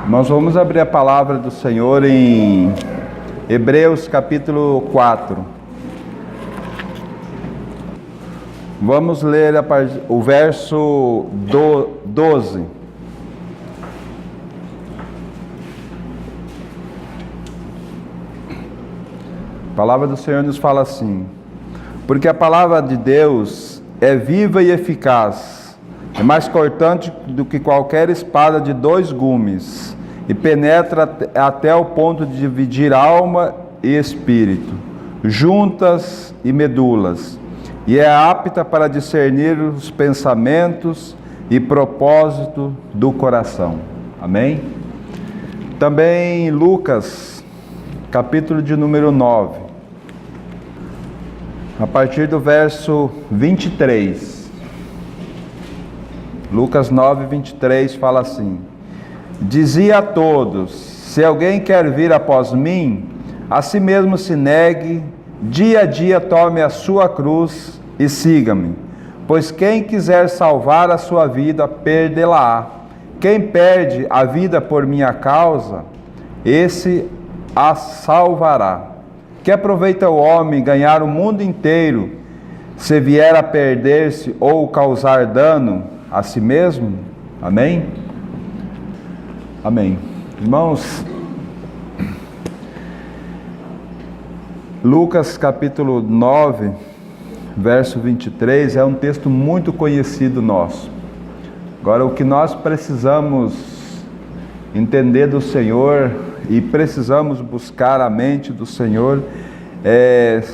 Nós vamos abrir a palavra do Senhor em Hebreus capítulo 4. Vamos ler o verso 12. A palavra do Senhor nos fala assim: porque a palavra de Deus é viva e eficaz, é mais cortante do que qualquer espada de 2 gumes, e penetra até o ponto de dividir alma e espírito, juntas e medulas, e é apta para discernir os pensamentos e propósito do coração. Amém? Também Lucas, capítulo de número 9, a partir do verso 23. Lucas 9, 23 fala assim: dizia a todos: se alguém quer vir após mim, a si mesmo se negue, dia a dia tome a sua cruz e siga-me. Pois quem quiser salvar a sua vida, perdê-la-á. Quem perde a vida por minha causa, esse a salvará. Que aproveita o homem ganhar o mundo inteiro, se vier a perder-se ou causar dano a si mesmo? Amém? Amém. Irmãos, Lucas capítulo 9, verso 23, é um texto muito conhecido nosso. Agora, o que nós precisamos entender do Senhor e precisamos buscar a mente do Senhor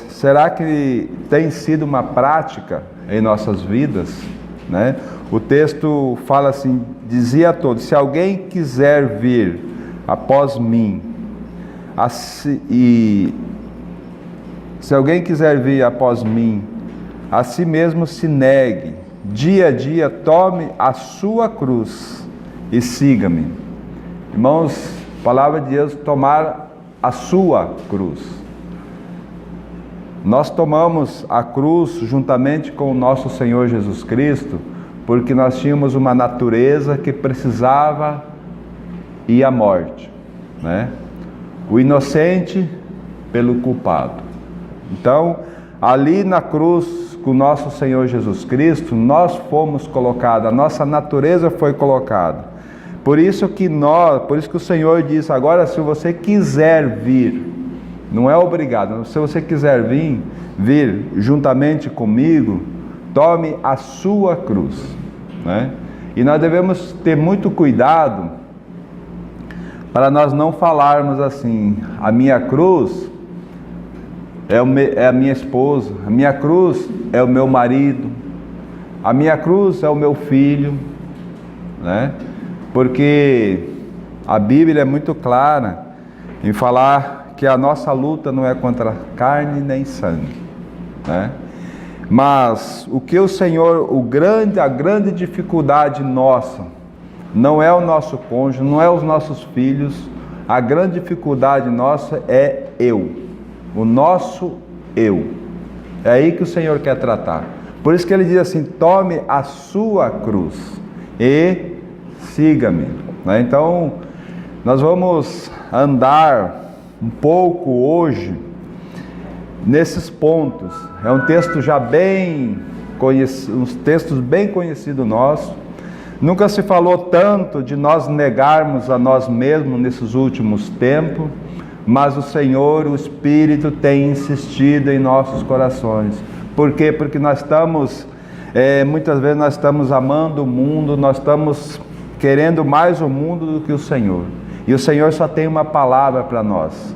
será que tem sido uma prática em nossas vidas, né? O texto fala assim: dizia a todos: se alguém quiser vir após mim, se alguém quiser vir após mim, a si mesmo se negue, dia a dia tome a sua cruz e siga-me. Irmãos, a palavra de Deus, tomar a sua cruz. Nós tomamos a cruz juntamente com o nosso Senhor Jesus Cristo, porque nós tínhamos uma natureza que precisava ir à morte, né? O inocente pelo culpado. Então, ali na cruz, com o nosso Senhor Jesus Cristo, nós fomos colocados, a nossa natureza foi colocada. Por isso que o Senhor diz: agora, se você quiser vir, não é obrigado, se você quiser vir juntamente comigo, tome a sua cruz, né? E nós devemos ter muito cuidado para nós não falarmos assim: a minha cruz é a minha esposa, a minha cruz é o meu marido, a minha cruz é o meu filho, né? Porque a Bíblia é muito clara em falar que a nossa luta não é contra carne nem sangue, né? Mas o que o Senhor, a grande dificuldade nossa, não é o nosso cônjuge, não é os nossos filhos, a grande dificuldade nossa é o nosso eu. É aí que o Senhor quer tratar. Por isso que ele diz assim: tome a sua cruz e siga-me, né? Então, nós vamos andar um pouco hoje nesses pontos. É um texto já bem conhecido, uns textos bem conhecidos nossos. Nunca se falou tanto de nós negarmos a nós mesmos nesses últimos tempos, mas o Senhor, o Espírito, tem insistido em nossos corações. Por quê? Porque nós estamos, muitas vezes nós estamos amando o mundo, nós estamos querendo mais o mundo do que o Senhor. E o Senhor só tem uma palavra para nós: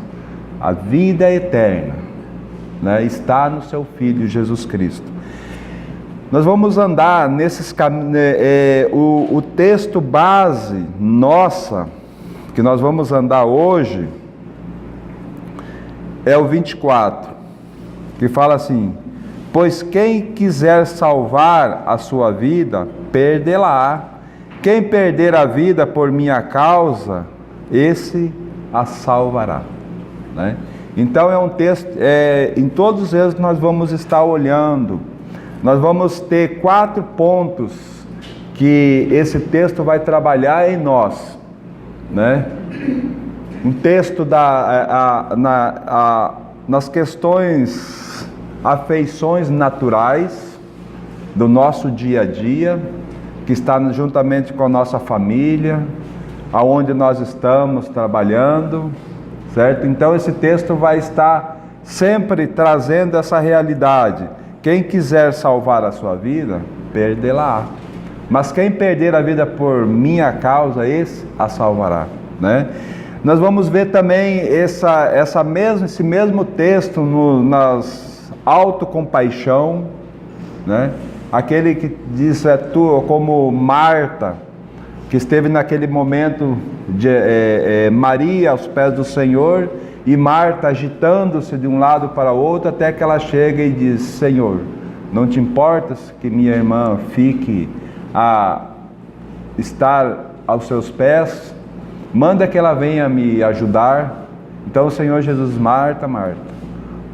a vida eterna, né, está no seu Filho Jesus Cristo. Nós vamos andar nesses caminhos. O texto base nossa, que nós vamos andar hoje, é o 24, que fala assim: pois quem quiser salvar a sua vida, perdê-la-á. Quem perder a vida por minha causa, esse a salvará, né? Então é um texto, em todos eles nós vamos estar olhando. Nós vamos ter 4 pontos que esse texto vai trabalhar em nós. né? Um texto nas questões, afeições naturais do nosso dia a dia, que está juntamente com a nossa família, aonde nós estamos trabalhando, certo? Então esse texto vai estar sempre trazendo essa realidade. Quem quiser salvar a sua vida, perdê-la. Mas quem perder a vida por minha causa, esse a salvará, né? Nós vamos ver também esse mesmo texto nas autocompaixão, né? Aquele que diz, tu como Marta, que esteve naquele momento de Maria aos pés do Senhor, e Marta agitando-se de um lado para o outro, até que ela chega e diz: Senhor, não te importas que minha irmã fique a estar aos seus pés? Manda que ela venha me ajudar. Então o Senhor Jesus: Marta, Marta,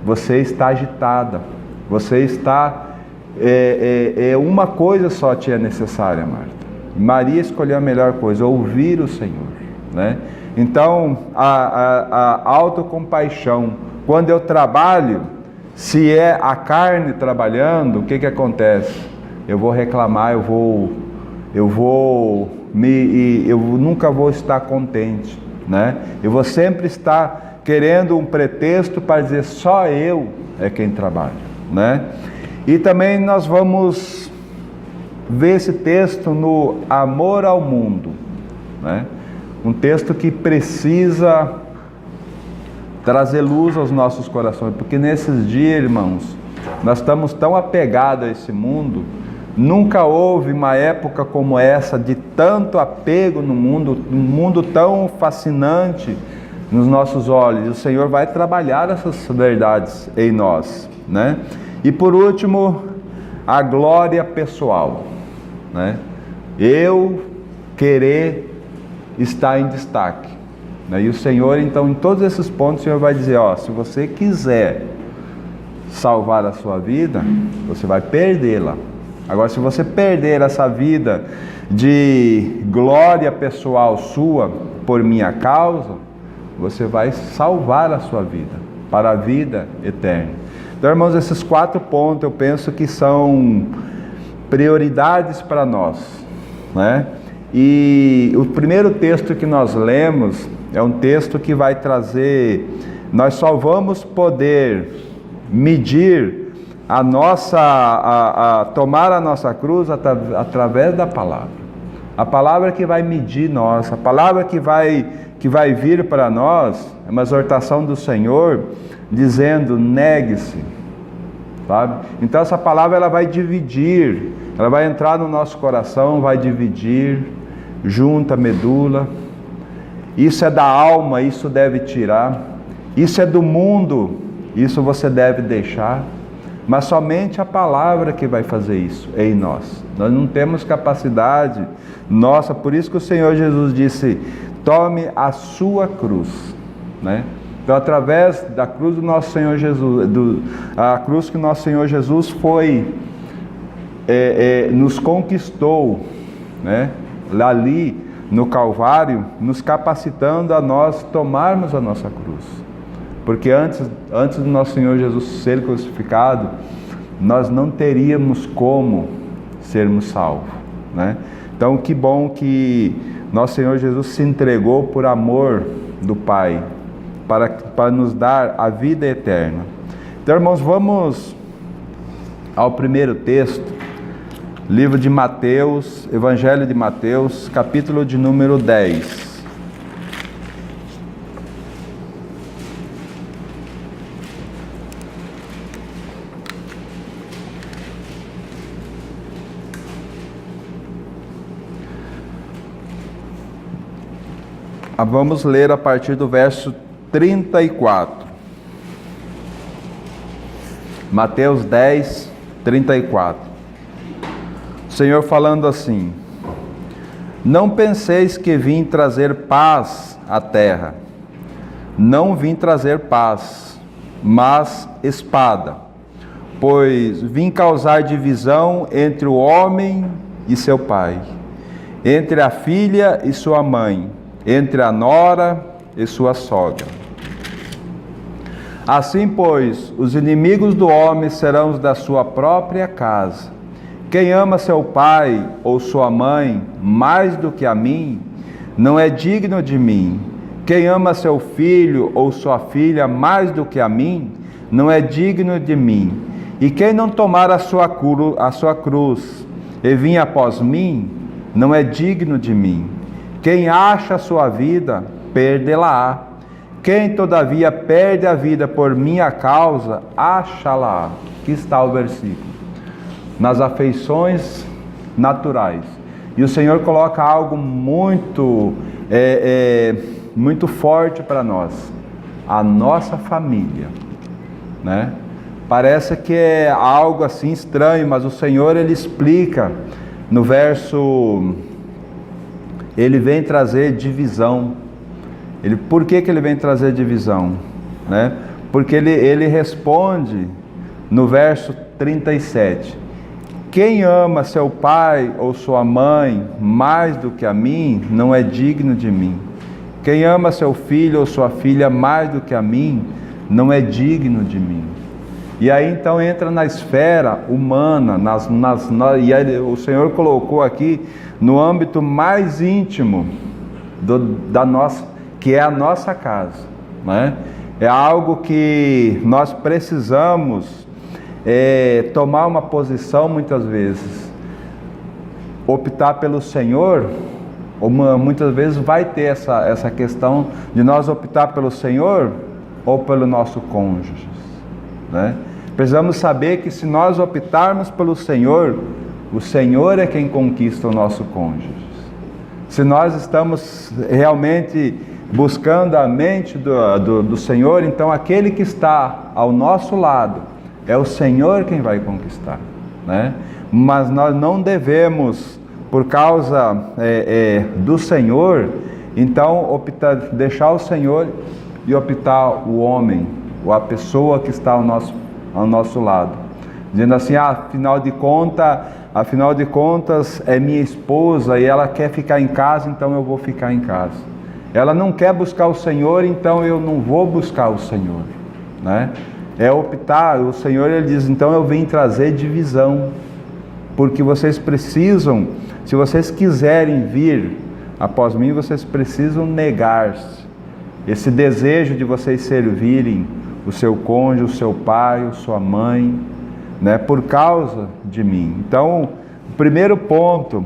você está agitada, você está... uma coisa só te é necessária, Marta. Maria escolheu a melhor coisa, ouvir o Senhor, né? Então a autocompaixão, quando eu trabalho, se é a carne trabalhando, o que acontece? Eu vou reclamar, eu nunca vou estar contente, né? Eu vou sempre estar querendo um pretexto para dizer só eu é quem trabalha, né? E também nós vamos ver esse texto no amor ao mundo, né? Um texto que precisa trazer luz aos nossos corações, porque nesses dias, irmãos, nós estamos tão apegados a esse mundo. Nunca houve uma época como essa de tanto apego no mundo, um mundo tão fascinante nos nossos olhos. E o Senhor vai trabalhar essas verdades em nós, né? E por último, a glória pessoal, né? Eu querer estar em destaque, né? E o Senhor, então, em todos esses pontos, o Senhor vai dizer: ó, se você quiser salvar a sua vida, você vai perdê-la. Agora, se você perder essa vida de glória pessoal sua por minha causa, você vai salvar a sua vida para a vida eterna. Então, irmãos, esses 4 pontos eu penso que são prioridades para nós, né? E o primeiro texto que nós lemos é um texto que vai trazer, nós só vamos poder medir a nossa, tomar a nossa cruz através da palavra. A palavra que vai medir nós, a palavra que vai vir para nós, é uma exortação do Senhor, dizendo: negue-se, sabe? Então essa palavra ela vai dividir, ela vai entrar no nosso coração, vai dividir, junta a medula. Isso é da alma, isso deve tirar. Isso é do mundo, isso você deve deixar. Mas somente a palavra que vai fazer isso em nós. Nós não temos capacidade nossa, por isso que o Senhor Jesus disse: tome a sua cruz, né? Então, através da cruz do nosso Senhor Jesus, a cruz que nosso Senhor Jesus foi, nos conquistou, né? Ali no Calvário, nos capacitando a nós tomarmos a nossa cruz. Porque antes do nosso Senhor Jesus ser crucificado, nós não teríamos como sermos salvos, né? Então, que bom que nosso Senhor Jesus se entregou por amor do Pai, para nos dar a vida eterna. Então, irmãos, vamos ao primeiro texto, livro de Mateus, Evangelho de Mateus, capítulo de número 10. Vamos ler a partir do verso 34. Mateus 10, 34. O Senhor falando assim: não penseis que vim trazer paz à terra. Não vim trazer paz, mas espada. Pois vim causar divisão entre o homem e seu pai, entre a filha e sua mãe, entre a nora e sua sogra. Assim, pois, os inimigos do homem serão os da sua própria casa. Quem ama seu pai ou sua mãe mais do que a mim, não é digno de mim. Quem ama seu filho ou sua filha mais do que a mim, não é digno de mim. E quem não tomar a sua cruz e vir após mim, não é digno de mim. Quem acha a sua vida, perdê-la-á. Quem todavia perde a vida por minha causa, acha-la. Aqui está o versículo. Nas afeições naturais. E o Senhor coloca algo muito forte para nós. A nossa família, né? Parece que é algo assim estranho, mas o Senhor, Ele explica no verso, Ele vem trazer divisão. Por que Ele vem trazer divisão? Né? Porque ele responde no verso 37. Quem ama seu pai ou sua mãe mais do que a mim, não é digno de mim. Quem ama seu filho ou sua filha mais do que a mim, não é digno de mim. E aí então entra na esfera humana, e aí o Senhor colocou aqui no âmbito mais íntimo da nossa, que é a nossa casa, né? É algo que nós precisamos tomar uma posição muitas vezes, optar pelo Senhor. Muitas vezes vai ter essa questão de nós optar pelo Senhor ou pelo nosso cônjuge, né? Precisamos saber que se nós optarmos pelo Senhor, o Senhor é quem conquista o nosso cônjuge. Se nós estamos realmente buscando a mente do Senhor, então aquele que está ao nosso lado, é o Senhor quem vai conquistar, né? Mas nós não devemos, por causa do Senhor, então deixar o Senhor e optar o homem, ou a pessoa que está ao nosso lado, dizendo assim, afinal de contas é minha esposa e ela quer ficar em casa, então eu vou ficar em casa. Ela não quer buscar o Senhor, então eu não vou buscar o Senhor, né? É optar. O Senhor, Ele diz, então eu vim trazer divisão, porque vocês precisam, se vocês quiserem vir após mim, vocês precisam negar-se. Esse desejo de vocês servirem o seu cônjuge, o seu pai, a sua mãe, né, por causa de mim. Então, o primeiro ponto,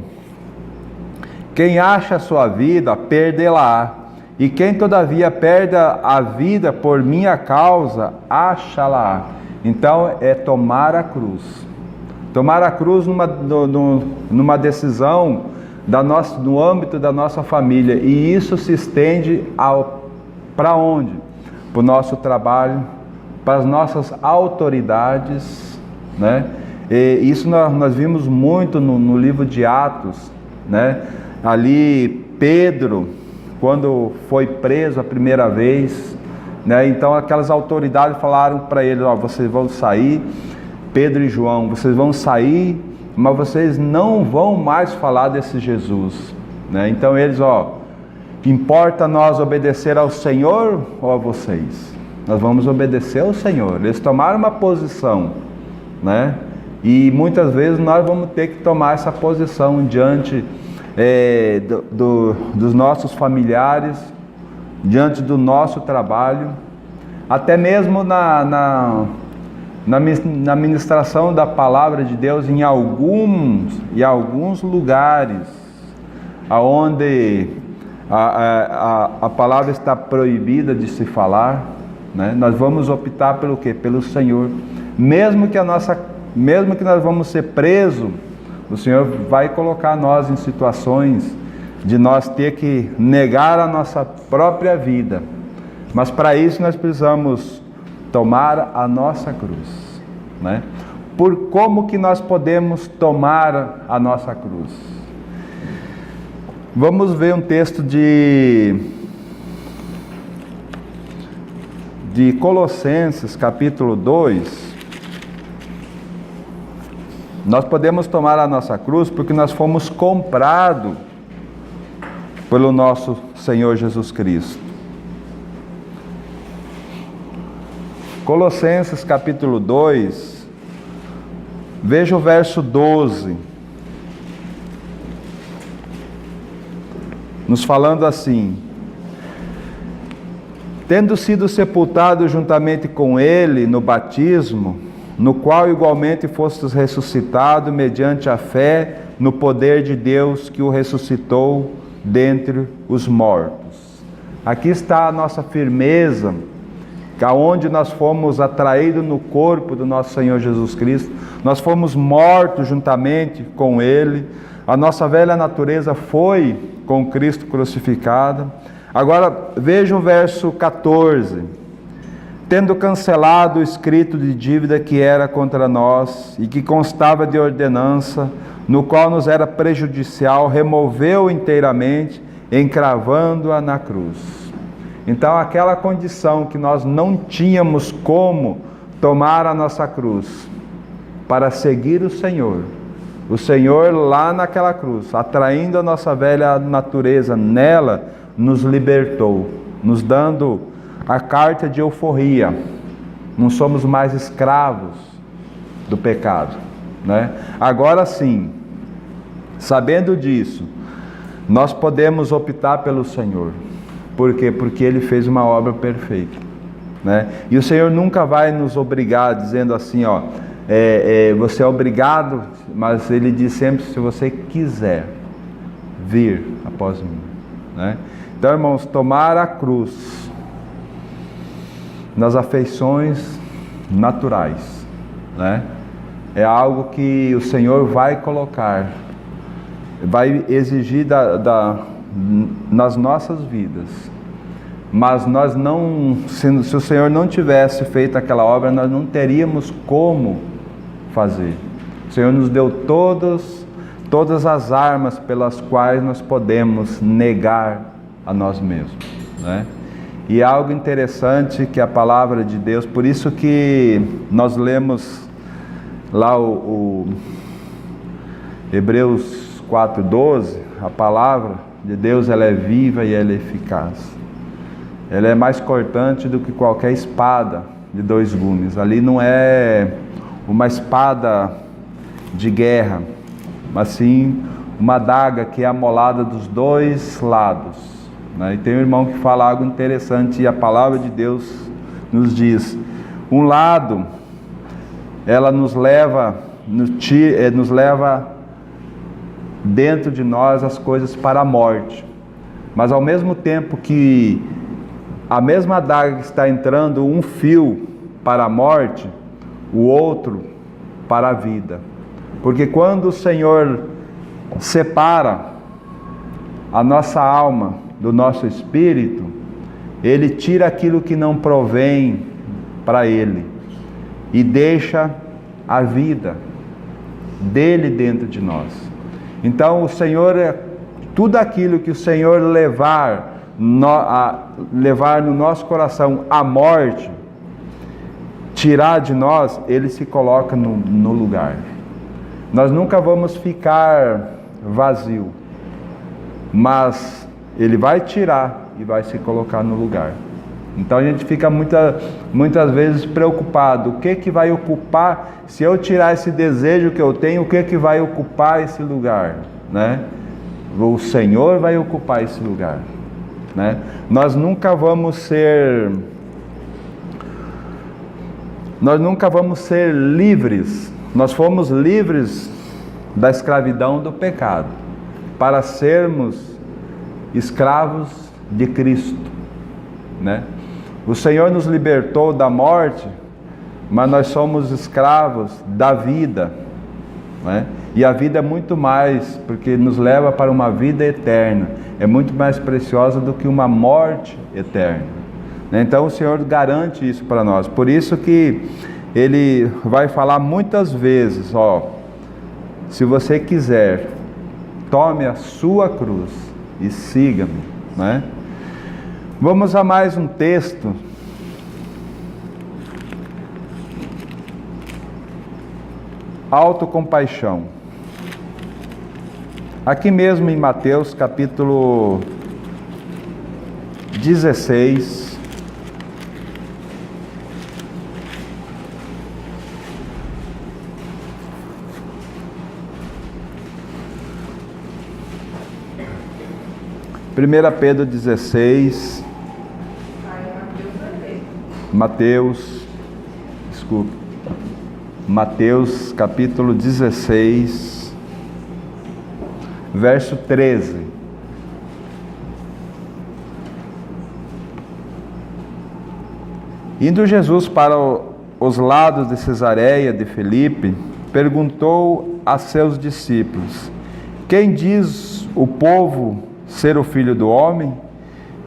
quem acha a sua vida, perdê-la. E quem todavia perde a vida por minha causa, acha-la. Então, é tomar a cruz. Tomar a cruz numa decisão no âmbito da nossa família. E isso se estende para onde? Para o nosso trabalho, para as nossas autoridades, né? E isso nós vimos muito no livro de Atos, né? Ali Pedro, quando foi preso a primeira vez, né? Então aquelas autoridades falaram para ele, vocês vão sair, Pedro e João, vocês vão sair, mas vocês não vão mais falar desse Jesus, né? Então eles, importa nós obedecer ao Senhor ou a vocês? Nós vamos obedecer ao Senhor. Eles tomaram uma posição, né? E muitas vezes nós vamos ter que tomar essa posição diante dos nossos familiares, diante do nosso trabalho, até mesmo na ministração da palavra de Deus em alguns lugares aonde a palavra está proibida de se falar, né? Nós vamos optar pelo quê? Pelo Senhor. Mesmo que nós vamos ser presos, o Senhor vai colocar nós em situações de nós ter que negar a nossa própria vida. Mas para isso nós precisamos tomar a nossa cruz, né? Como que nós podemos tomar a nossa cruz? Vamos ver um texto de Colossenses, capítulo 2. Nós podemos tomar a nossa cruz porque nós fomos comprados pelo nosso Senhor Jesus Cristo. Colossenses capítulo 2, veja o verso 12, nos falando assim: tendo sido sepultado juntamente com ele no batismo, no qual igualmente fostes ressuscitado mediante a fé no poder de Deus que o ressuscitou dentre os mortos. Aqui está a nossa firmeza, aonde nós fomos atraídos no corpo do nosso Senhor Jesus Cristo, nós fomos mortos juntamente com Ele, a nossa velha natureza foi com Cristo crucificada. Agora veja o verso 14: tendo cancelado o escrito de dívida que era contra nós e que constava de ordenança, no qual nos era prejudicial, removeu inteiramente, encravando-a na cruz. Então aquela condição que nós não tínhamos como tomar a nossa cruz para seguir o Senhor lá naquela cruz, atraindo a nossa velha natureza nela, nos libertou, nos dando a carta de euforia. Não somos mais escravos do pecado, né? Agora sim, sabendo disso, nós podemos optar pelo Senhor. Por quê? Porque Ele fez uma obra perfeita, né? E o Senhor nunca vai nos obrigar dizendo assim, ó, você é obrigado, mas Ele diz sempre: se você quiser vir após mim, né? Então, irmãos, tomar a cruz nas afeições naturais, né, é algo que o Senhor vai colocar, vai exigir nas nossas vidas. Mas nós não, se o Senhor não tivesse feito aquela obra, nós não teríamos como fazer. O Senhor nos deu todas as armas pelas quais nós podemos negar a nós mesmos, né? E é algo interessante que a palavra de Deus, por isso que nós lemos lá o Hebreus 4:12, a palavra de Deus, ela é viva e ela é eficaz. Ela é mais cortante do que qualquer espada de dois gumes. Ali não é uma espada de guerra, mas sim uma adaga que é amolada dos dois lados, né? E tem um irmão que fala algo interessante, e a palavra de Deus nos diz: um lado, ela nos leva dentro de nós as coisas para a morte, mas ao mesmo tempo que a mesma adaga que está entrando um fio para a morte, o outro para a vida. Porque quando o Senhor separa a nossa alma do nosso espírito, Ele tira aquilo que não provém para Ele e deixa a vida dele dentro de nós. Então o Senhor, tudo aquilo que o Senhor levar no nosso coração a morte, tirar de nós, Ele se coloca no lugar. Nós nunca vamos ficar vazio, mas Ele vai tirar e vai se colocar no lugar. Então a gente fica muitas vezes preocupado: o que vai ocupar, se eu tirar esse desejo que eu tenho, o que vai ocupar esse lugar, né? O Senhor vai ocupar esse lugar, né? Nós nunca vamos ser livres. Nós fomos livres da escravidão do pecado para sermos escravos de Cristo, né? O Senhor nos libertou da morte, mas nós somos escravos da vida, né? E a vida é muito mais, porque nos leva para uma vida eterna, é muito mais preciosa do que uma morte eterna, né? Então o Senhor garante isso para nós. Por isso que Ele vai falar muitas vezes, ó, se você quiser, tome a sua cruz e siga-me, né? Vamos a mais um texto. Autocompaixão. Aqui mesmo em Mateus capítulo 16. Primeira Pedro 16. Mateus capítulo 16, verso 13. Indo Jesus para os lados de Cesareia de Filipe, perguntou a seus discípulos: quem diz o povo ser o Filho do Homem?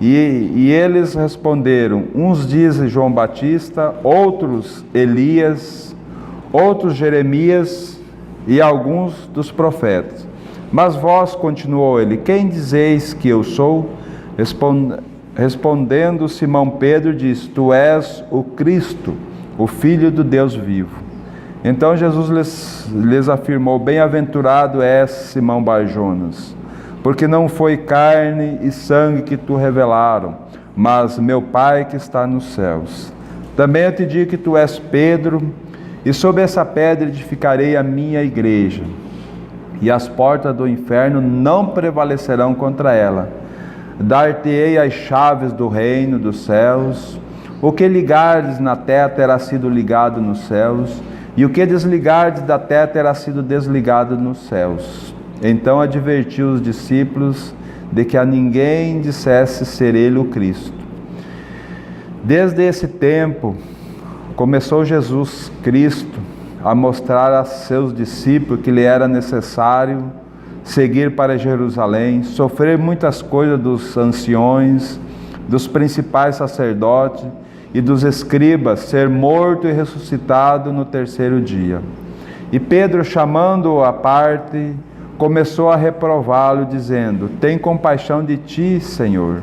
E eles responderam: uns dizem João Batista, outros Elias, outros Jeremias e alguns dos profetas. Mas vós, continuou ele, quem dizeis que eu sou? Respondendo Simão Pedro, diz: tu és o Cristo, o Filho do Deus vivo. Então Jesus lhes afirmou: bem-aventurado és, Simão Bar-Jonas, porque não foi carne e sangue que tu revelaram, mas meu Pai que está nos céus. Também eu te digo que tu és Pedro, e sobre essa pedra edificarei a minha igreja, e as portas do inferno não prevalecerão contra ela. Dar-te-ei as chaves do reino dos céus. O que ligares na terra terá sido ligado nos céus, e o que desligares da terra terá sido desligado nos céus. Então advertiu os discípulos de que a ninguém dissesse ser ele o Cristo. Desde esse tempo, começou Jesus Cristo a mostrar a seus discípulos que lhe era necessário seguir para Jerusalém, sofrer muitas coisas dos anciões, dos principais sacerdotes e dos escribas, ser morto e ressuscitado no terceiro dia. E Pedro, chamando-o à parte, começou a reprová-lo, dizendo: tem compaixão de ti, Senhor,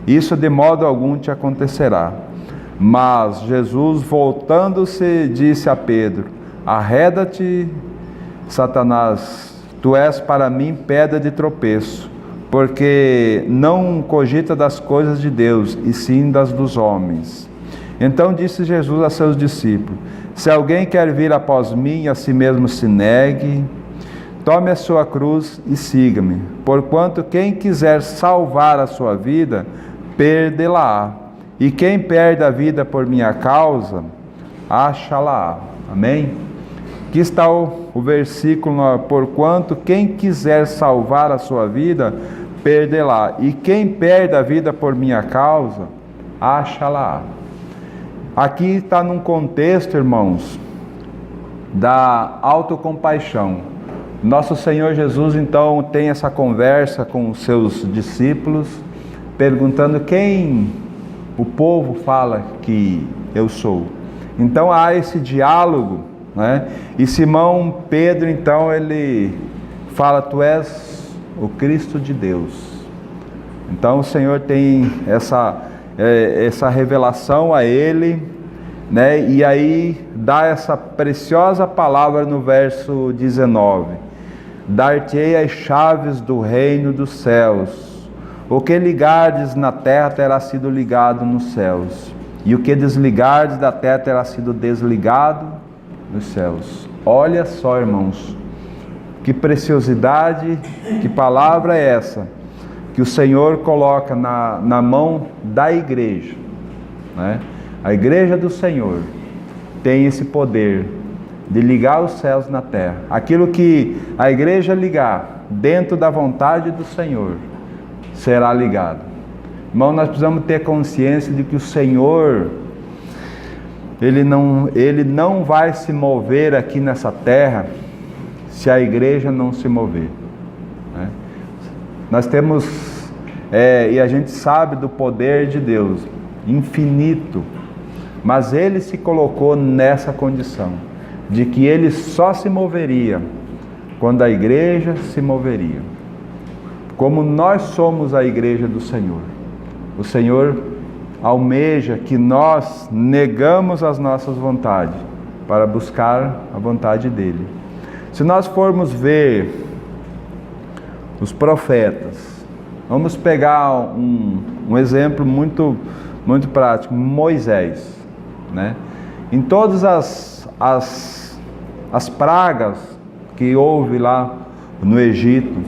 isso de modo algum te acontecerá. Mas Jesus, voltando-se, disse a Pedro: arreda-te, Satanás, tu és para mim pedra de tropeço, porque não cogita das coisas de Deus, e sim das dos homens. Então disse Jesus a seus discípulos: se alguém quer vir após mim, a si mesmo se negue, tome a sua cruz e siga-me. Porquanto quem quiser salvar a sua vida, perdê-la-á. E quem perde a vida por minha causa, acha-la-á. Amém? Aqui está o versículo: porquanto quem quiser salvar a sua vida, perdê-la. E quem perde a vida por minha causa, acha-la-á. Aqui está num contexto, irmãos, da autocompaixão. Nosso Senhor Jesus, então, tem essa conversa com os seus discípulos, perguntando quem o povo fala que eu sou. Então há esse diálogo, né? E Simão Pedro, então, ele fala: tu és o Cristo de Deus. Então o Senhor tem essa revelação a ele, né? E aí dá essa preciosa palavra no verso 19: dar-te-ei as chaves do reino dos céus. O que ligardes na terra terá sido ligado nos céus, e o que desligardes da terra terá sido desligado nos céus. Olha só, irmãos, que preciosidade, que palavra é essa que o Senhor coloca na mão da igreja, né? A igreja do Senhor tem esse poder de ligar os céus na terra. Aquilo que a igreja ligar dentro da vontade do Senhor será ligado. Irmão, nós precisamos ter consciência de que o Senhor, Ele não vai se mover aqui nessa terra se a igreja não se mover, né? Nós temos, e a gente sabe do poder de Deus, infinito, mas Ele se colocou nessa condição, de que Ele só se moveria quando a igreja se moveria. Como nós somos a igreja do Senhor, o Senhor almeja que nós negamos as nossas vontades para buscar a vontade dEle. Se nós formos ver os profetas, vamos pegar um exemplo muito, muito prático, Moisés, né? Em todas as pragas que houve lá no Egito,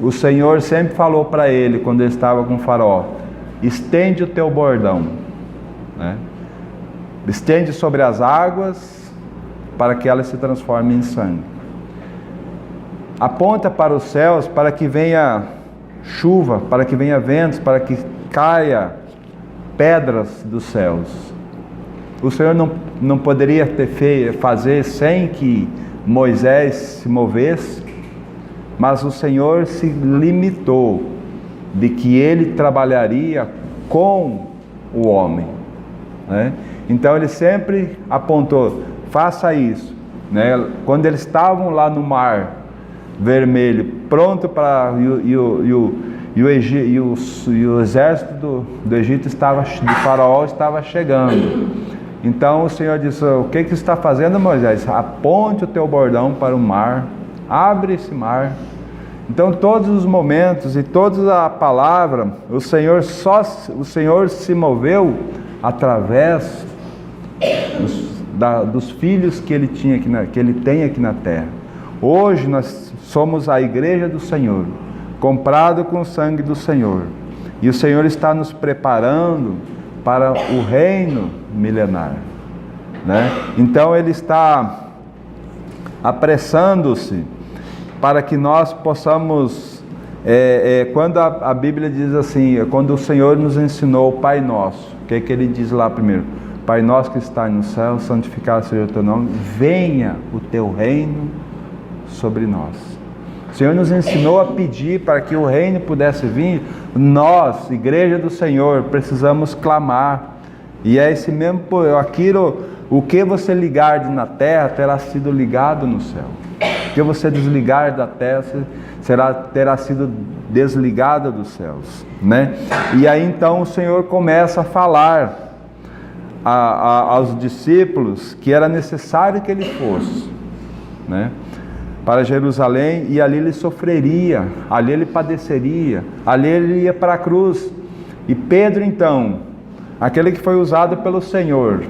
o Senhor sempre falou para ele, quando ele estava com o faraó: estende o teu bordão, né? Estende sobre as águas, para que elas se transformem em sangue. Aponta para os céus, para que venha chuva, para que venha ventos, para que caia pedras dos céus. O Senhor não poderia fazer sem que Moisés se movesse, mas o Senhor se limitou de que ele trabalharia com o homem, né? Então ele sempre apontou: faça isso, né? Quando eles estavam lá no mar Vermelho, pronto para o exército do Egito de Faraó estava chegando. Então o Senhor disse: o que está fazendo, Moisés? Aponte o teu bordão para o mar, abre esse mar. Então todos os momentos e toda a palavra, o Senhor se moveu através dos filhos que ele tinha que ele tem aqui na terra. Hoje nós somos a igreja do Senhor, comprado com o sangue do Senhor, e o Senhor está nos preparando para o reino milenar, né? Então ele está apressando-se para que nós possamos, quando a Bíblia diz assim, quando o Senhor nos ensinou o Pai Nosso, o que ele diz lá primeiro? Pai nosso que está no céu, santificado seja o teu nome, venha o teu reino sobre nós. O Senhor nos ensinou a pedir para que o reino pudesse vir. Nós, igreja do Senhor, precisamos clamar. E é esse mesmo, o que você ligar na terra terá sido ligado no céu. O que você desligar da terra terá sido desligado dos céus, né? E aí então o Senhor começa a falar aos discípulos que era necessário que ele fosse, né, para Jerusalém, e ali ele sofreria, ali ele padeceria, ali ele ia para a cruz. E Pedro então, aquele que foi usado pelo Senhor,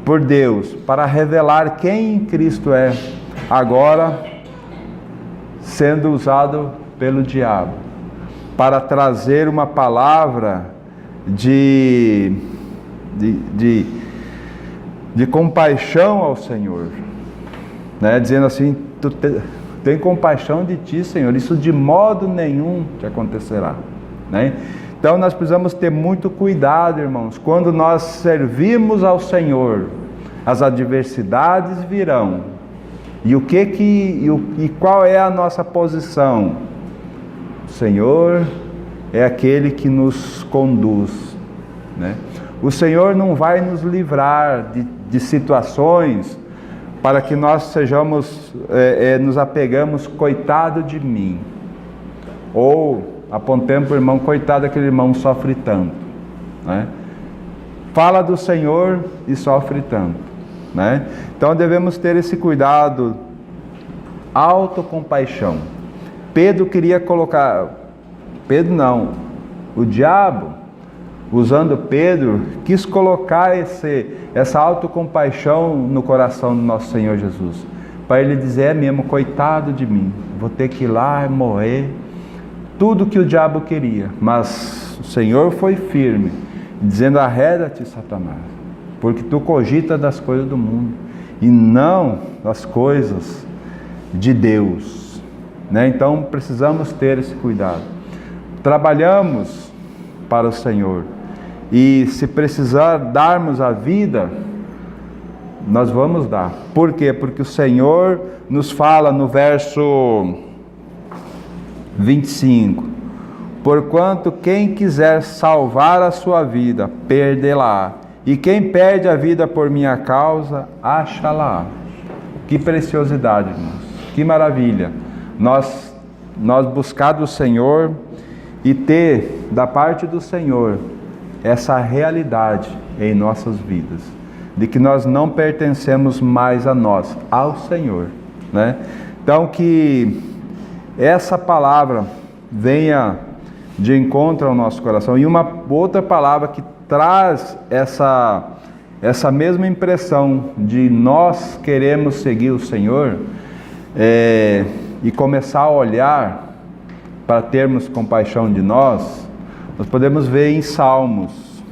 por Deus, para revelar quem Cristo é, agora sendo usado pelo diabo, para trazer uma palavra de compaixão ao Senhor, né? Dizendo assim: tem compaixão de ti, Senhor, isso de modo nenhum te acontecerá, né? Então nós precisamos ter muito cuidado, irmãos. Quando nós servimos ao Senhor, as adversidades virão. E qual é a nossa posição? O Senhor é aquele que nos conduz, né? O Senhor não vai nos livrar de situações para que nós sejamos, nos apegamos, coitado de mim, ou apontemos para o irmão: coitado daquele irmão, sofre tanto, né? Fala do Senhor e sofre tanto, né? Então devemos ter esse cuidado, autocompaixão. Pedro queria colocar, o diabo, usando Pedro, quis colocar essa autocompaixão no coração do nosso Senhor Jesus, para ele dizer: mesmo, coitado de mim, vou ter que ir lá e morrer. Tudo que o diabo queria, mas o Senhor foi firme, dizendo: arreda-te, Satanás, porque tu cogita das coisas do mundo e não das coisas de Deus, né? Então precisamos ter esse cuidado. Trabalhamos para o Senhor, e se precisar darmos a vida, nós vamos dar. Por quê? Porque o Senhor nos fala no verso 25: porquanto quem quiser salvar a sua vida, perdê-la, e quem perde a vida por minha causa, acha-la. Que preciosidade, irmãos, que maravilha nós buscar do Senhor e ter da parte do Senhor essa realidade em nossas vidas, de que nós não pertencemos mais a nós, ao Senhor, né? Então que essa palavra venha de encontro ao nosso coração. E uma outra palavra que traz essa mesma impressão de nós queremos seguir o Senhor e começar a olhar para termos compaixão de nós podemos ver em Salmos.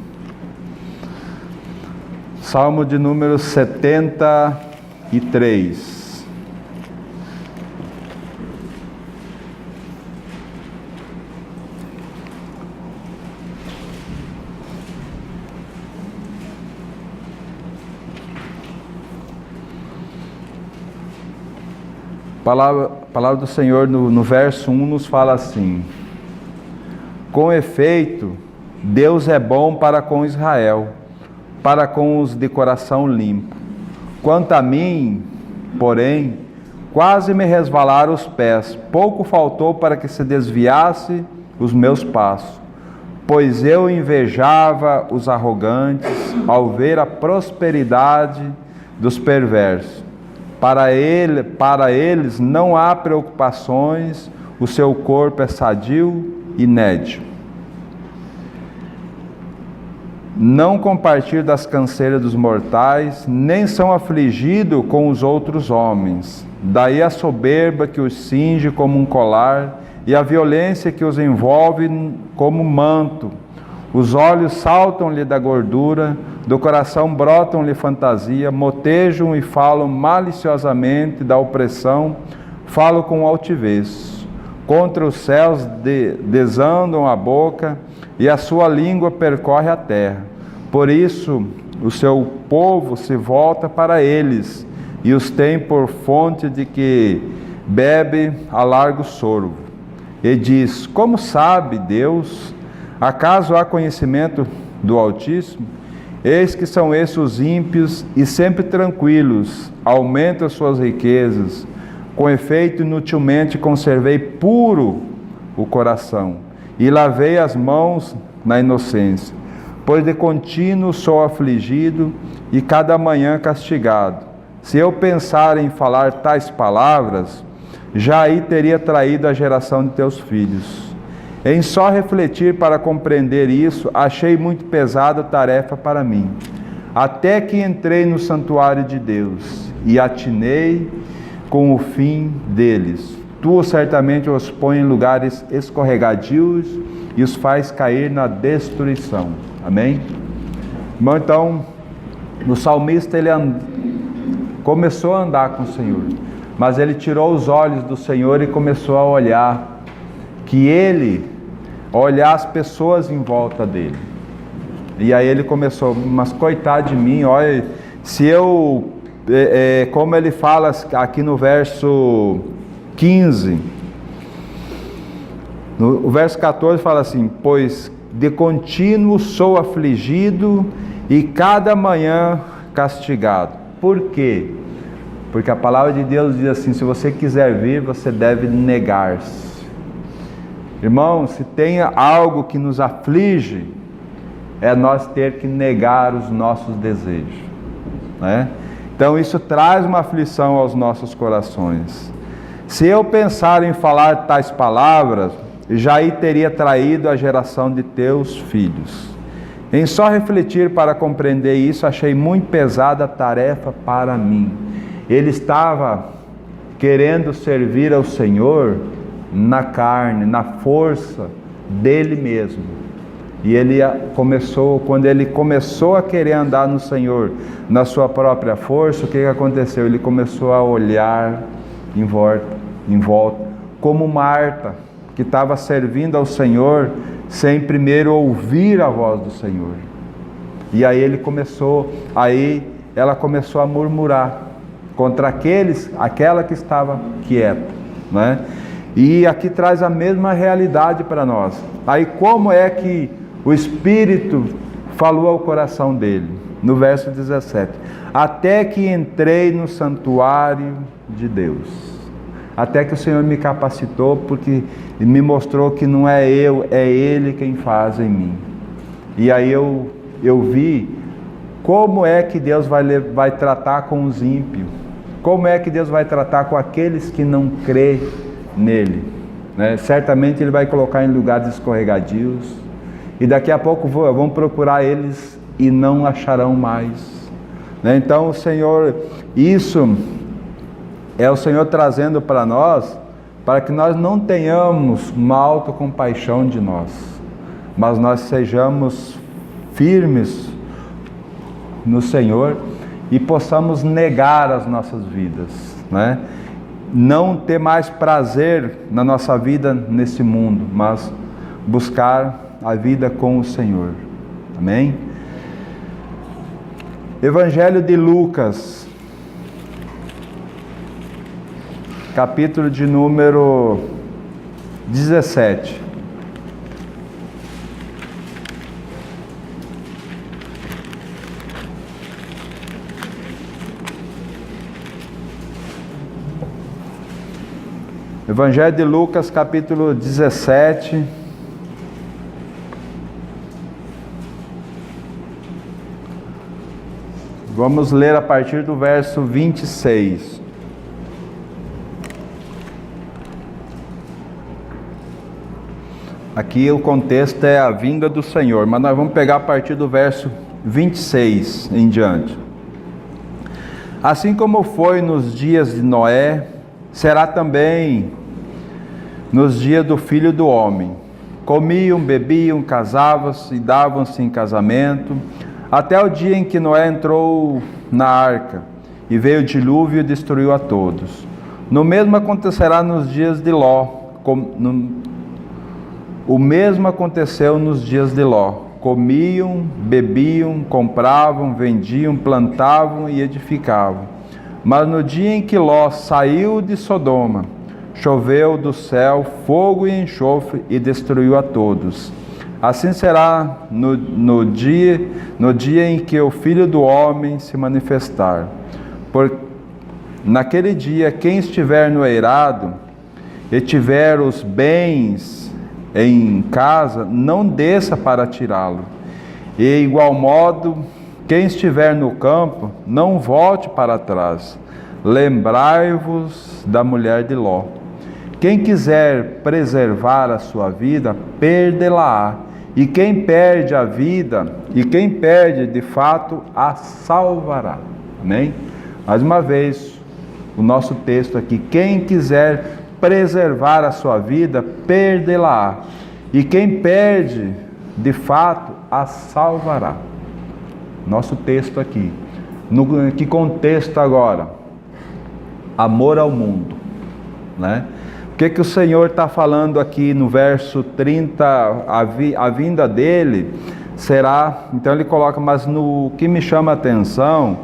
Salmo de número 73. A palavra do Senhor no verso 1 nos fala assim: com efeito, Deus é bom para com Israel, para com os de coração limpo. Quanto a mim, porém, quase me resvalaram os pés, pouco faltou para que se desviasse os meus passos, pois eu invejava os arrogantes ao ver a prosperidade dos perversos. Para eles não há preocupações, o seu corpo é sadio e nédio. Não compartilham das canseiras dos mortais, nem são afligidos com os outros homens. Daí a soberba que os cinge como um colar, e a violência que os envolve como manto. Os olhos saltam-lhe da gordura, do coração brotam-lhe fantasia, motejam e falam maliciosamente da opressão, falam com altivez. Contra os céus desandam a boca, e a sua língua percorre a terra. Por isso, o seu povo se volta para eles, e os tem por fonte de que bebe a largo sorvo. E diz: como sabe Deus? Acaso há conhecimento do Altíssimo? Eis que são esses os ímpios e sempre tranquilos, aumentam suas riquezas. Com efeito, inutilmente conservei puro o coração e lavei as mãos na inocência, pois de contínuo sou afligido e cada manhã castigado. Se eu pensar em falar tais palavras, já aí teria traído a geração de teus filhos. Em só refletir para compreender isso, achei muito pesada a tarefa para mim. Até que entrei no santuário de Deus e atinei com o fim deles. Tu certamente os põe em lugares escorregadios e os faz cair na destruição. Amém? Bom, então, o salmista ele começou a andar com o Senhor, mas ele tirou os olhos do Senhor e começou a olhar as pessoas em volta dele. E aí ele começou: mas coitado de mim, olha, se eu, como ele fala aqui no verso 15, o verso 14 fala assim: pois de contínuo sou afligido e cada manhã castigado. Por quê? Porque a palavra de Deus diz assim: se você quiser vir, você deve negar-se. Irmão, se tem algo que nos aflige, é nós ter que negar os nossos desejos, né? Então isso traz uma aflição aos nossos corações. Se eu pensar em falar tais palavras, já aí teria traído a geração de teus filhos. Em só refletir para compreender isso, achei muito pesada a tarefa para mim. Ele estava querendo servir ao Senhor na carne, na força dele mesmo. E quando ele começou a querer andar no Senhor, na sua própria força, o que aconteceu? Ele começou a olhar em volta, como Marta, que estava servindo ao Senhor, sem primeiro ouvir a voz do Senhor. E aí ela começou a murmurar contra aquela que estava quieta, né? E aqui traz a mesma realidade para nós. Aí como é que o Espírito falou ao coração dele? No verso 17: até que entrei no santuário de Deus. Até que o Senhor me capacitou, porque me mostrou que não é eu, é Ele quem faz em mim. E aí eu vi como é que Deus vai tratar com os ímpios. Como é que Deus vai tratar com aqueles que não crêem nele. né? Certamente Ele vai colocar em lugares escorregadios, e daqui a pouco vão procurar eles e não acharão mais, né? Então o Senhor, isso é o Senhor trazendo para nós, para que nós não tenhamos uma autocompaixão de nós, mas nós sejamos firmes no Senhor e possamos negar as nossas vidas, né? Não ter mais prazer na nossa vida nesse mundo, mas buscar a vida com o Senhor. Amém? Evangelho de Lucas, capítulo de número 17. Evangelho de Lucas, capítulo 17. Vamos ler a partir do verso 26. Aqui o contexto é a vinda do Senhor, mas nós vamos pegar a partir do verso 26 em diante. Assim como foi nos dias de Noé, será também nos dias do Filho do Homem. Comiam, bebiam, casavam-se e davam-se em casamento, até o dia em que Noé entrou na arca, e veio o dilúvio e destruiu a todos. No mesmo acontecerá nos dias de Ló. O mesmo aconteceu nos dias de Ló. Comiam, bebiam, compravam, vendiam, plantavam e edificavam. Mas no dia em que Ló saiu de Sodoma, choveu do céu fogo e enxofre e destruiu a todos. Assim será no dia em que o Filho do Homem se manifestar. Naquele dia, quem estiver no eirado e tiver os bens em casa, não desça para tirá-lo. E, igual modo, quem estiver no campo, não volte para trás. Lembrai-vos da mulher de Ló. Quem quiser preservar a sua vida, perdê-la-á. E quem perde a vida, e quem perde de fato, a salvará. Amém? Mais uma vez, o nosso texto aqui. Quem quiser preservar a sua vida, perdê-la-á. E quem perde, de fato, a salvará. Nosso texto aqui. No que contexto agora? Amor ao mundo, né? O que o Senhor está falando aqui no verso 30, a vinda dele será, então ele coloca, mas no que me chama a atenção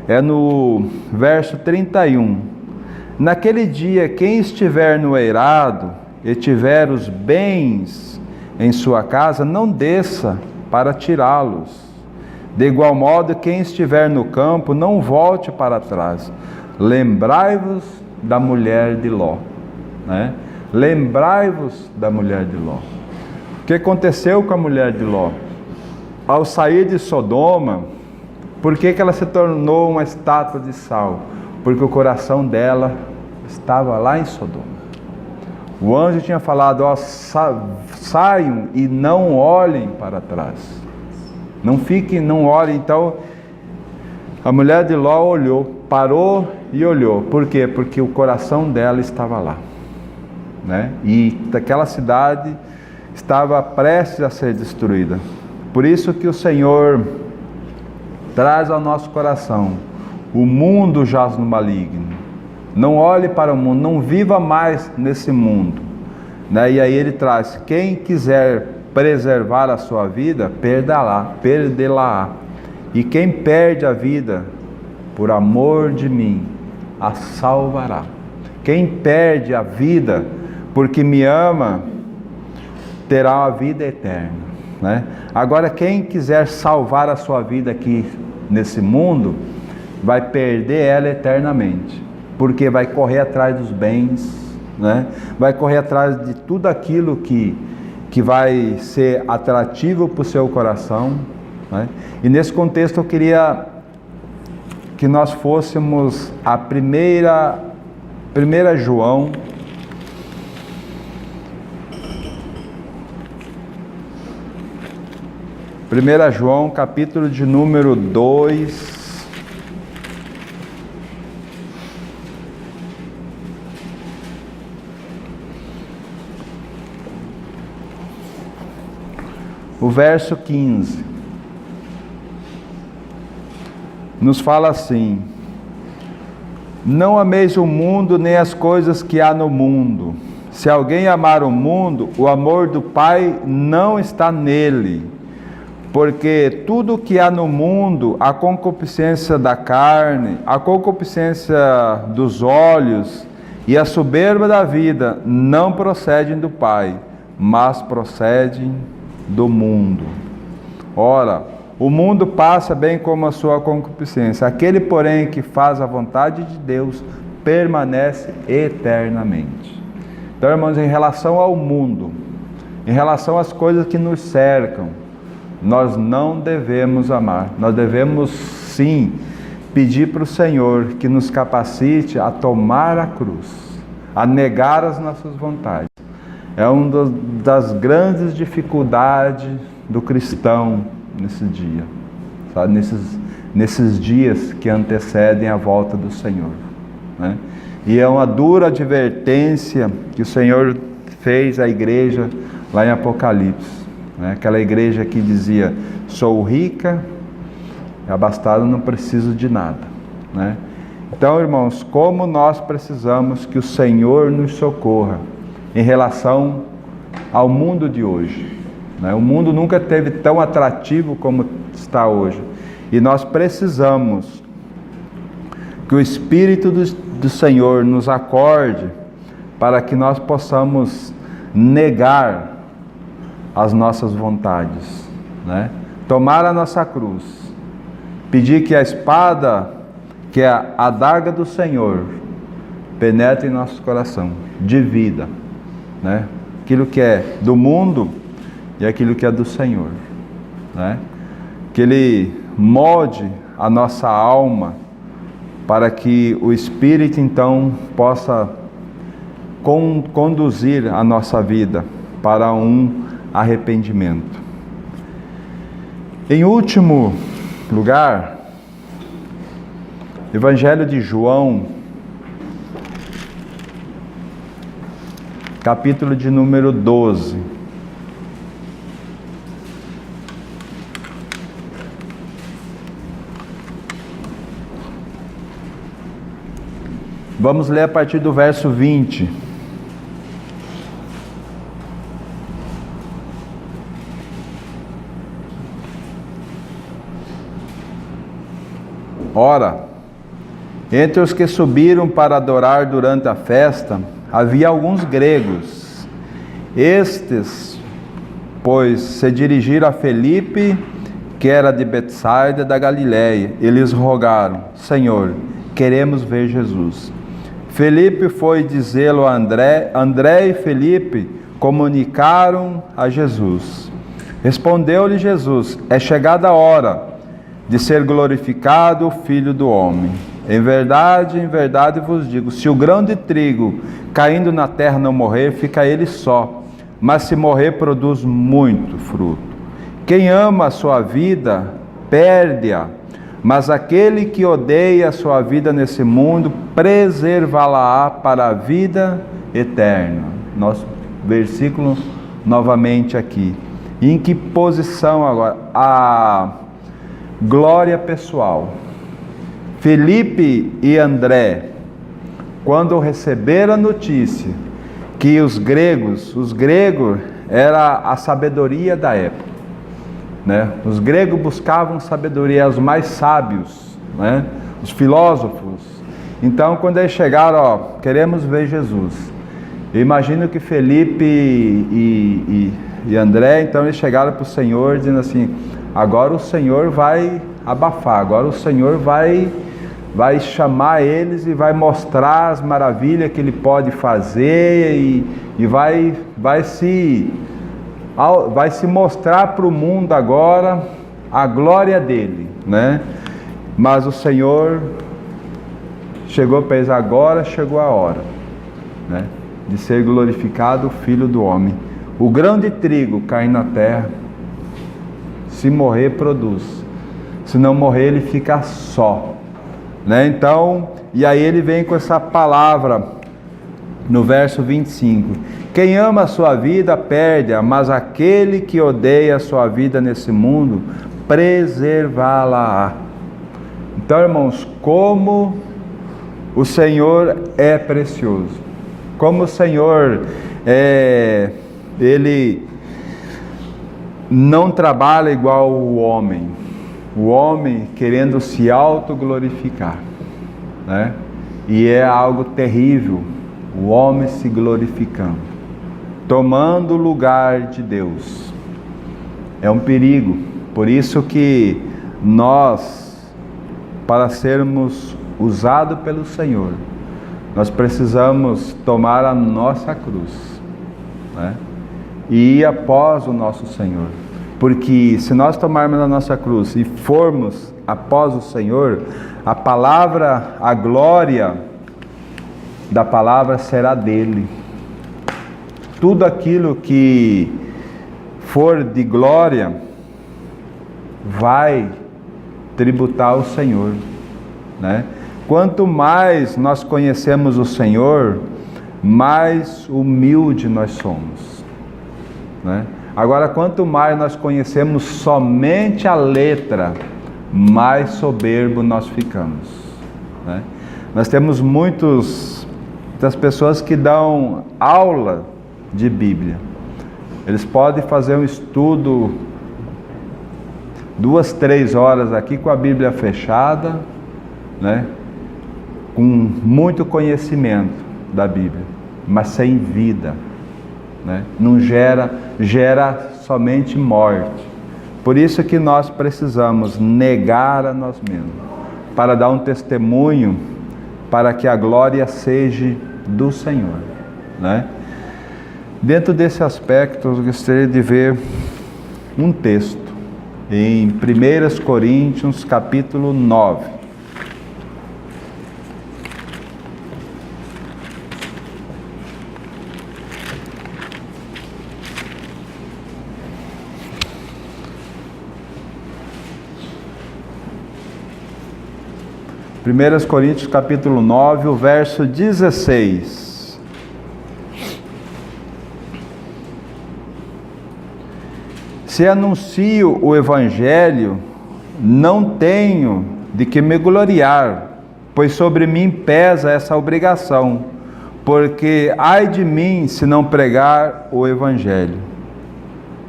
é no verso 31. Naquele dia, quem estiver no eirado e tiver os bens em sua casa, não desça para tirá-los. De igual modo, quem estiver no campo, não volte para trás. Lembrai-vos da mulher de Ló, né? Lembrai-vos da mulher de Ló. O que aconteceu com a mulher de Ló? Ao sair de Sodoma, por que ela se tornou uma estátua de sal? Porque o coração dela estava lá em Sodoma. O anjo tinha falado, ó, saiam e não olhem para trás. Não fiquem, não olhem. Então, a mulher de Ló olhou, parou e olhou. Por quê? Porque o coração dela estava lá, né? E aquela cidade estava prestes a ser destruída. Por isso que o Senhor traz ao nosso coração: o mundo jaz no maligno. Não olhe para o mundo, não viva mais nesse mundo, né? E aí ele traz: quem quiser preservar a sua vida, perdê-la-á. E quem perde a vida, por amor de mim, a salvará. Quem perde a vida, porque me ama, terá a vida eterna, né? Agora, quem quiser salvar a sua vida aqui nesse mundo, vai perder ela eternamente, porque vai correr atrás dos bens, né? Vai correr atrás de tudo aquilo que vai ser atrativo para o seu coração, né? E nesse contexto eu queria que nós fôssemos a primeira João, 1 João, capítulo de número 2. O verso 15 nos fala assim: não ameis o mundo nem as coisas que há no mundo. Se alguém amar o mundo, o amor do Pai não está nele. Porque tudo que há no mundo, a concupiscência da carne, a concupiscência dos olhos e a soberba da vida, não procedem do Pai, mas procedem do mundo. Ora, o mundo passa bem como a sua concupiscência. Aquele, porém, que faz a vontade de Deus, permanece eternamente. Então, irmãos, em relação ao mundo, em relação às coisas que nos cercam, nós não devemos amar. Nós devemos, sim, pedir para o Senhor que nos capacite a tomar a cruz, a negar as nossas vontades. É uma das grandes dificuldades do cristão nesse dia, sabe? Nesses dias que antecedem a volta do Senhor, né? E é uma dura advertência que o Senhor fez à igreja lá em Apocalipse, né? Aquela igreja que dizia: sou rica, abastada, não preciso de nada, né? Então, irmãos, como nós precisamos que o Senhor nos socorra em relação ao mundo de hoje, né? O mundo nunca esteve tão atrativo como está hoje, e nós precisamos que o Espírito do Senhor nos acorde para que nós possamos negar as nossas vontades, né? Tomar a nossa cruz, pedir que a espada, que é a adaga do Senhor, penetre em nosso coração, divida, né? Aquilo que é do mundo e aquilo que é do Senhor, né? Que Ele molde a nossa alma para que o Espírito então possa conduzir a nossa vida para um arrependimento. Em último lugar, Evangelho de João, capítulo de número 12. Vamos ler a partir do verso 20. Ora, entre os que subiram para adorar durante a festa, havia alguns gregos. Estes, pois, se dirigiram a Felipe, que era de Betsaida da Galiléia, e lhes rogaram: Senhor, queremos ver Jesus. Felipe foi dizê-lo a André. André e Felipe comunicaram a Jesus. Respondeu-lhe Jesus: é chegada a hora de ser glorificado o Filho do Homem. Em verdade vos digo, se o grão de trigo caindo na terra não morrer, fica ele só, mas se morrer, produz muito fruto. Quem ama a sua vida, perde-a, mas aquele que odeia a sua vida nesse mundo, preservá-la-á para a vida eterna. Nosso versículo novamente aqui. E em que posição agora? A glória pessoal. Felipe e André, quando receberam a notícia que os gregos era a sabedoria da época, né? Os gregos buscavam sabedoria, os mais sábios, né? Os filósofos. Então, quando eles chegaram, queremos ver Jesus. Eu imagino que Felipe e André, então eles chegaram para o Senhor dizendo assim: agora o Senhor vai abafar, agora o Senhor vai chamar eles e vai mostrar as maravilhas que Ele pode fazer e vai se mostrar para o mundo agora a glória dEle, né? Mas o Senhor chegou para eles: agora chegou a hora, né, de ser glorificado o Filho do Homem. O grão de trigo cai na terra, Se morrer, produz. Se não morrer, ele fica só, né? Então, e aí ele vem com essa palavra no verso 25: quem ama a sua vida perde-a, mas aquele que odeia a sua vida nesse mundo preservá-la-á. Então, irmãos, como o Senhor é precioso, como o Senhor Ele não trabalha igual o homem querendo se autoglorificar, né? E é algo terrível, o homem se glorificando, tomando o lugar de Deus. É um perigo. Por isso que nós, para sermos usados pelo Senhor, nós precisamos tomar a nossa cruz, né? E ir após o nosso Senhor. Porque se nós tomarmos a nossa cruz e formos após o Senhor, a glória da palavra será dele. Tudo aquilo que for de glória vai tributar ao Senhor, né? Quanto mais nós conhecemos o Senhor, mais humilde nós somos, né? Agora, quanto mais nós conhecemos somente a letra, mais soberbo nós ficamos, né? Nós temos muitas pessoas que dão aula de Bíblia. Eles podem fazer um estudo 2, 3 horas aqui com a Bíblia fechada, né? Com muito conhecimento da Bíblia, mas sem vida, né? Não gera somente morte. Por isso que nós precisamos negar a nós mesmos, para dar um testemunho, para que a glória seja do Senhor, né? Dentro desse aspecto, eu gostaria de ver um texto em 1 Coríntios capítulo 9. Primeiras Coríntios capítulo 9, o verso 16. Se anuncio o Evangelho, não tenho de que me gloriar, pois sobre mim pesa essa obrigação, porque ai de mim se não pregar o Evangelho.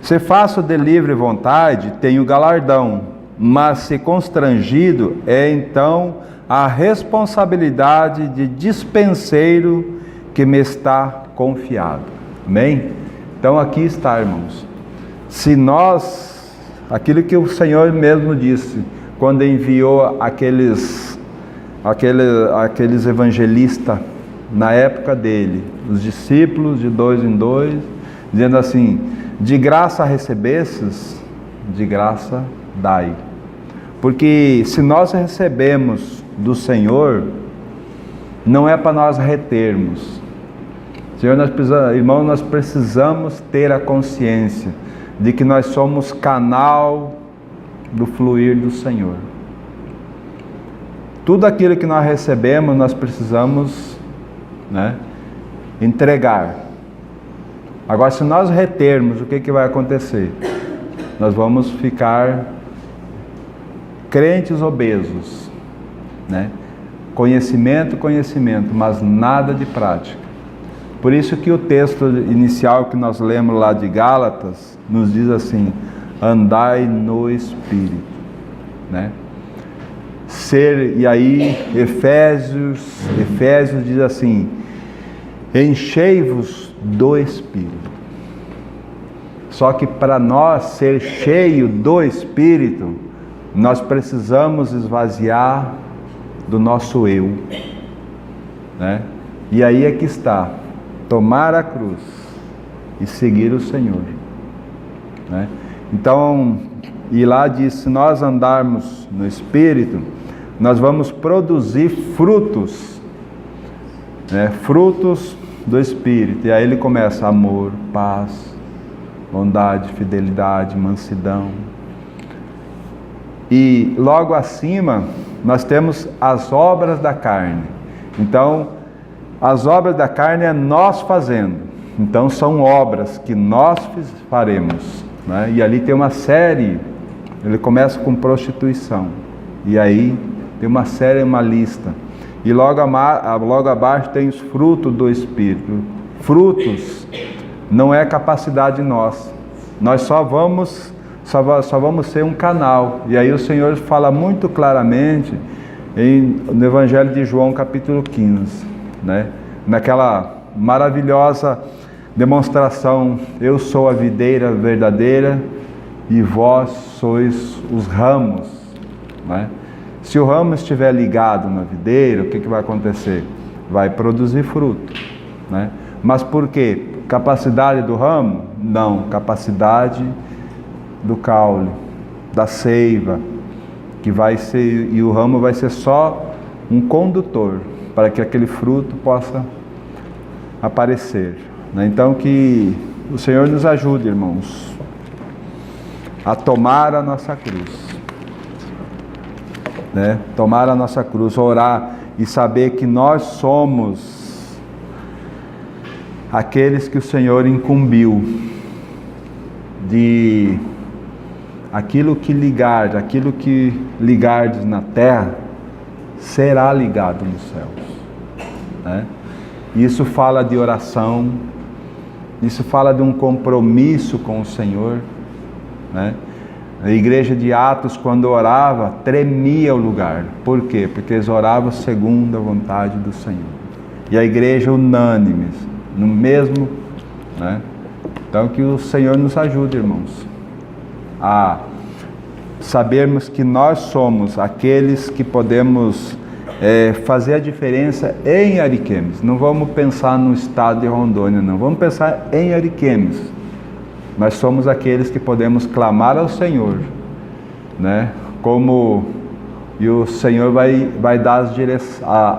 Se faço de livre vontade, tenho galardão, mas se constrangido, é então a responsabilidade de dispenseiro que me está confiado. Amém? Então aqui está, irmãos. Se nós, aquilo que o Senhor mesmo disse, quando enviou aqueles evangelistas na época dele, os discípulos de 2 em 2, dizendo assim: de graça recebestes, de graça dai. Porque se nós recebemos do Senhor, não é para nós retermos. Senhor, irmãos, nós precisamos ter a consciência de que nós somos canal do fluir do Senhor. Tudo aquilo que nós recebemos, nós precisamos, né, entregar. Agora, se nós retermos, o que vai acontecer? Nós vamos ficar crentes obesos, né? Conhecimento, mas nada de prática. Por isso que o texto inicial que nós lemos lá de Gálatas nos diz assim: andai no Espírito, né? E aí Efésios diz assim: enchei-vos do Espírito. Só que para nós ser cheio do Espírito, nós precisamos esvaziar do nosso eu, né? E aí é que está, tomar a cruz e seguir o Senhor, né? Então, e lá diz: se nós andarmos no Espírito, nós vamos produzir frutos, né? Frutos do Espírito. E aí ele começa: amor, paz, bondade, fidelidade, mansidão, E logo acima nós temos as obras da carne. Então, as obras da carne é nós fazendo. Então são obras que nós faremos, né? E ali tem uma série, ele começa com prostituição. E aí tem uma série, uma lista. E logo abaixo tem os frutos do Espírito. Frutos não é capacidade nossa. Nós só vamos ser um canal. E aí o Senhor fala muito claramente no Evangelho de João, capítulo 15, né? Naquela maravilhosa demonstração: eu sou a videira verdadeira e vós sois os ramos, né? Se o ramo estiver ligado na videira, o que vai acontecer? Vai produzir fruto, né? Mas por quê? Capacidade do ramo? Não, capacidade do caule, da seiva, que vai ser, e o ramo vai ser só um condutor para que aquele fruto possa aparecer, né? Então que o Senhor nos ajude, irmãos, a tomar a nossa cruz, né? Tomar a nossa cruz, orar e saber que nós somos aqueles que o Senhor incumbiu de aquilo que ligardes na terra será ligado nos céus, né? Isso fala de oração, isso fala de um compromisso com o Senhor, né? A igreja de Atos, quando orava, tremia o lugar. Por quê? Porque eles oravam segundo a vontade do Senhor. E a igreja unânime, no mesmo, né? Então que o Senhor nos ajude, irmãos, a sabermos que nós somos aqueles que podemos fazer a diferença em Ariquemes. Não vamos pensar no estado de Rondônia, não. Vamos pensar em Ariquemes. Nós somos aqueles que podemos clamar ao Senhor, né? E o Senhor vai dar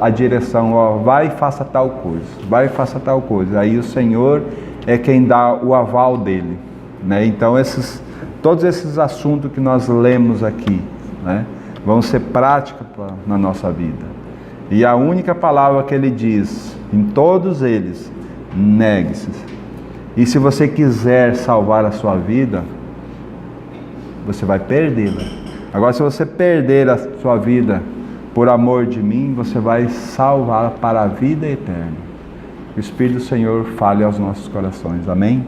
a direção, ó, vai e faça tal coisa, vai e faça tal coisa. Aí o Senhor é quem dá o aval dele, né? Então todos esses assuntos que nós lemos aqui, né, vão ser práticos na nossa vida. E a única palavra que ele diz em todos eles: negue-se. E se você quiser salvar a sua vida, você vai perdê-la. Agora, se você perder a sua vida por amor de mim, você vai salvá-la para a vida eterna. Que o Espírito do Senhor fale aos nossos corações. Amém?